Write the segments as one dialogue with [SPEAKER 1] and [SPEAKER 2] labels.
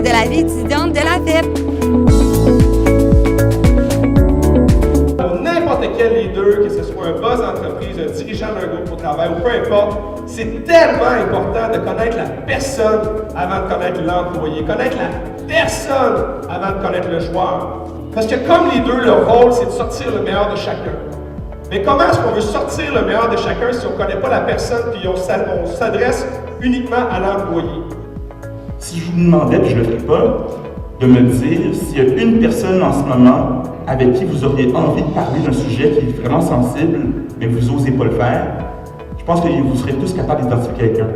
[SPEAKER 1] de la vie étudiante de la FEP.
[SPEAKER 2] Pour n'importe quel leader, que ce soit un boss d'entreprise, un dirigeant d'un groupe au travail ou peu importe, c'est tellement important de connaître la personne avant de connaître l'employé, connaître la personne avant de connaître le joueur. Parce que comme leader, le rôle, c'est de sortir le meilleur de chacun. Mais comment est-ce qu'on veut sortir le meilleur de chacun si on ne connaît pas la personne puis on s'adresse uniquement à l'employé?
[SPEAKER 3] Si je vous demandais, puis je ne le ferai pas, de me dire s'il y a une personne en ce moment avec qui vous auriez envie de parler d'un sujet qui est vraiment sensible, mais vous n'osez pas le faire, je pense que vous serez tous capables d'identifier quelqu'un.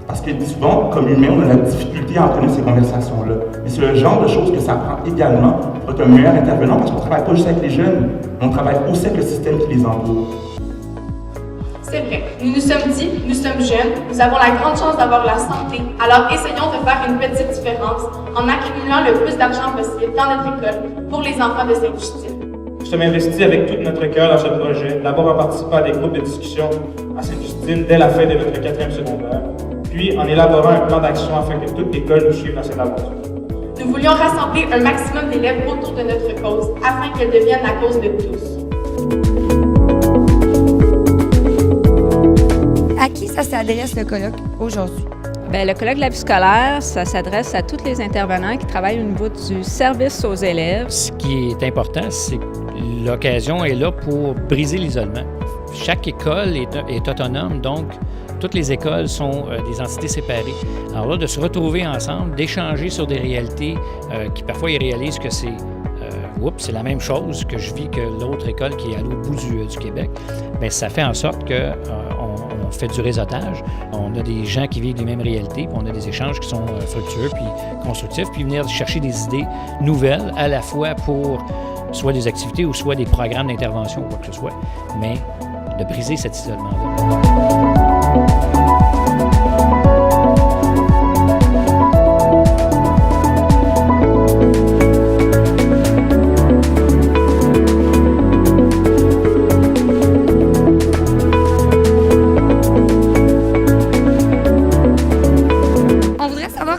[SPEAKER 3] Parce que souvent, comme humain, on a la difficulté à entraîner ces conversations-là. Et c'est le genre de choses que ça prend également pour être un meilleur intervenant, parce qu'on ne travaille pas juste avec les jeunes, on travaille aussi avec le système qui les entoure.
[SPEAKER 4] C'est vrai, nous nous sommes dit, nous sommes jeunes, nous avons la grande chance d'avoir la santé, alors essayons de faire une petite différence en accumulant le plus d'argent possible dans notre école pour les enfants de Sainte-Justine.
[SPEAKER 5] Nous sommes investis avec tout notre cœur dans ce projet, d'abord en participant à des groupes de discussion à Sainte-Justine dès la fin de notre 4e secondaire, puis en élaborant un plan d'action afin que toute l'école nous suive dans cette aventure.
[SPEAKER 4] Nous voulions rassembler un maximum d'élèves autour de notre cause, afin qu'elle devienne la cause de tous.
[SPEAKER 1] À qui ça s'adresse le colloque aujourd'hui?
[SPEAKER 6] Bien, le colloque de la vie scolaire, ça s'adresse à tous les intervenants qui travaillent au niveau du service aux élèves.
[SPEAKER 7] Ce qui est important, c'est que l'occasion est là pour briser l'isolement. Chaque école est autonome, donc toutes les écoles sont des entités séparées. Alors là, de se retrouver ensemble, d'échanger sur des réalités qui parfois ils réalisent que c'est la même chose que je vis que l'autre école qui est à l'autre bout du Québec, bien, ça fait en sorte qu'on fait du réseautage. On a des gens qui vivent les mêmes réalités, puis on a des échanges qui sont fructueux puis constructifs, puis venir chercher des idées nouvelles à la fois pour soit des activités ou soit des programmes d'intervention ou quoi que ce soit, mais de briser cet isolement-là.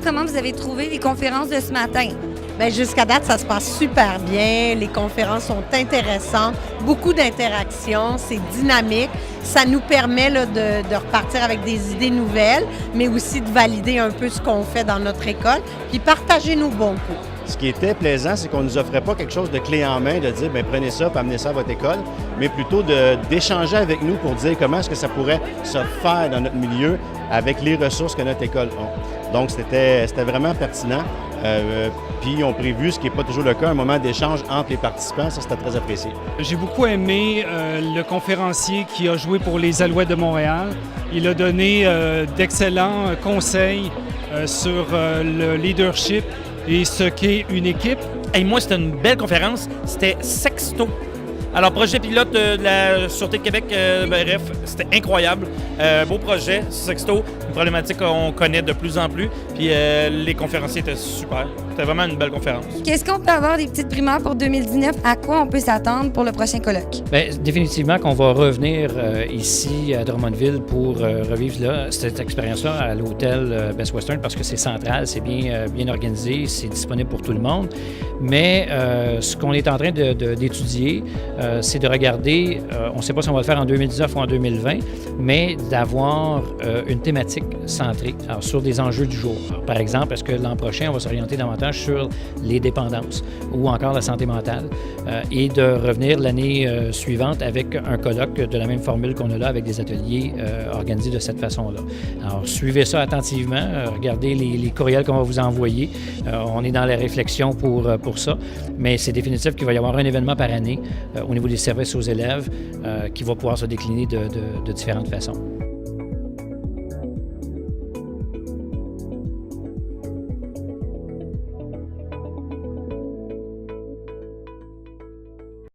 [SPEAKER 1] Comment vous avez trouvé les conférences de ce matin?
[SPEAKER 8] Bien, jusqu'à date, ça se passe super bien. Les conférences sont intéressantes, beaucoup d'interactions, c'est dynamique. Ça nous permet là, de repartir avec des idées nouvelles, mais aussi de valider un peu ce qu'on fait dans notre école, puis partager nos bons coups.
[SPEAKER 9] Ce qui était plaisant, c'est qu'on ne nous offrait pas quelque chose de clé en main, de dire bien, prenez ça et amenez ça à votre école, mais plutôt d'échanger avec nous pour dire comment est-ce que ça pourrait se faire dans notre milieu avec les ressources que notre école a. Donc, c'était vraiment pertinent. Puis, ils ont prévu, ce qui n'est pas toujours le cas, un moment d'échange entre les participants. Ça, c'était très apprécié.
[SPEAKER 10] J'ai beaucoup aimé le conférencier qui a joué pour les Alouettes de Montréal. Il a donné d'excellents conseils sur le leadership et ce qu'est une équipe.
[SPEAKER 11] Et moi, c'était une belle conférence. C'était Sexto. Alors, projet pilote de la Sûreté de Québec, bref, c'était incroyable. Beau projet, Sexto, une problématique qu'on connaît de plus en plus. Puis les conférenciers étaient super. C'était vraiment une belle conférence.
[SPEAKER 1] Qu'est-ce qu'on peut avoir des petites primaires pour 2019? À quoi on peut s'attendre pour le prochain colloque?
[SPEAKER 7] Bien, définitivement qu'on va revenir ici à Drummondville pour revivre cette expérience-là à l'hôtel Best Western parce que c'est central, c'est bien organisé, c'est disponible pour tout le monde. Mais ce qu'on est en train d'étudier, c'est de regarder, on ne sait pas si on va le faire en 2019 ou en 2020, mais d'avoir une thématique centrée sur des enjeux du jour. Alors, par exemple, est-ce que l'an prochain, on va s'orienter davantage sur les dépendances ou encore la santé mentale et de revenir l'année suivante avec un colloque de la même formule qu'on a là avec des ateliers organisés de cette façon-là. Alors, suivez ça attentivement, regardez les courriels qu'on va vous envoyer. On est dans la réflexion pour ça, mais c'est définitif qu'il va y avoir un événement par année au niveau des services aux élèves qui va pouvoir se décliner de différentes façons.